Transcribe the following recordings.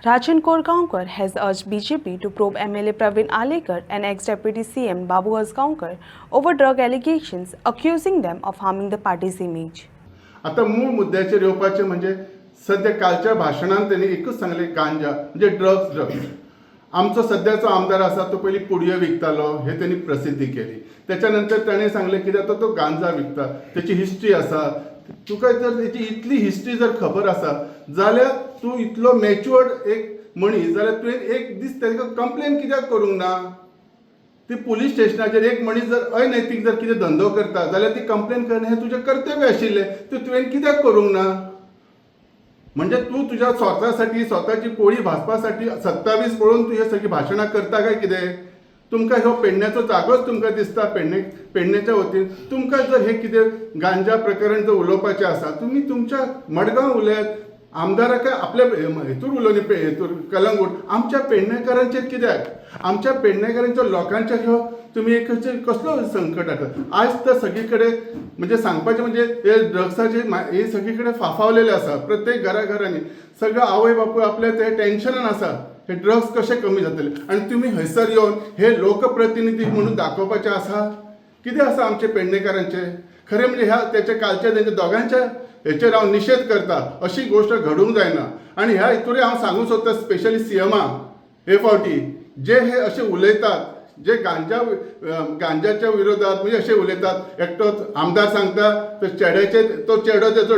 Rajan Korgaonkar has urged BJP to probe MLA Praveen Alekar and ex-deputy CM Babu Asgaonkar over drug allegations, accusing them of harming the party's image. आता मूळ मुद्द्याचेर येवपाचें म्हणजे सध्या कालच्या भाशणांत त्यांनी एकूच सांगले गांजा म्हणजे ड्रग्स आमचो सध्याचो आमदार आसा तो पयलीं पुडयो विकतालो हे त्यांनी प्रसिद्धी केली. त्याच्या नंतर ताणें सांगलें की आता तो गांजा विकता, त्याची हिस्ट्री आसा. तुका जर त्याची इतली हिस्ट्री जर खबर आसा जाल्यार तूं इतलो मॅच्युअर्ड एक मनीस जाल्यार तुवें एक दीस ताका कंप्लेन कित्याक करूंक ना? ती पुलीस स्टेशनाचेर एक मनीस जर अनैतीक जर कितें धंदो करता जाल्यार ती कंप्लेन करणें हें तुजें कर्तव्य आशिल्लें. तुवें कित्याक करूंक ना? म्हणजे तूं तुज्या स्वतासाठी स्वताची पोळी भाजपासाठी 27 पळोवन तूं हे सगळी भाशणां करता काय कितें? तुमकां ह्यो पेडण्याचो जागोच तुमकां दिसता पेडण्याच्या वतीन. तुमकां जर हे कितें गांजा प्रकरण जर उलोवपाचें आसा तुमी तुमच्या मडगांव उलयात. आमदाराक आपल्या हेतूर उलोवनी हेतूर कलंगूट आमच्या पेडणेकारांचेर कित्याक? आमच्या पेडणेकारांच्या लोकांच्या ह्यो तुम्ही एक कसलो संकट हाडटा? आज तर सगळी कडेन म्हणजे सांगपाचें म्हणजे हे ड्रग्साचे हे सगळी कडेन फाफावलेले आसा. प्रत्येक घराघरांनी सगळो आवय बापूय आपल्या ते टेन्शनान आसा हे ड्रग्स कशे कमी जातले आनी तुमी हयसर येवन हे लोकप्रतिनिधी म्हणून दाखोवपाचें आसा. कितें आसा आमचे पेडणेकारांचे? खरें म्हणजे ह्या त्याच्या कालच्या तेंच्या दोगांच्या हेचेर हांव निशेध करता. अशी गोश्ट घडूंक जायना आनी ह्या हितूर हांव सांगूंक सोदता स्पेशली सीएमाक हे फावटी जे हे असे उलयतात जे गांजाच्या विरोधात म्हणजे असे उलयतात. एकटो आमदार सांगता तो चेडो तेचो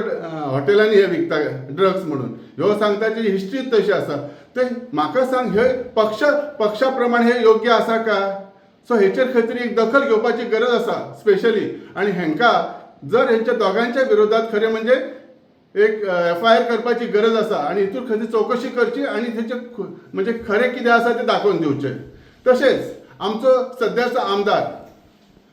हॉटेलांनी हे विकता ड्रग्स म्हणून ह्यो सांगता जी हिस्ट्रीच तशी आसा. ते म्हाका सांग हे पक्षा प्रमाणे हे योग्य आसा का? सो हेचेर खंय तरी एक दखल घेवपाची गरज आसा स्पेशली. आनी हेंकां जर हेंच्या दोगांच्या विरोधात खरें म्हणजे एक FIR करपाची गरज आसा आनी हितूर खंय तरी चवकशी करची आनी तेचें म्हणजे खरें कितें आसा तें दाखोवन दिवचें. तशेंच आमचो सद्याचो आमदार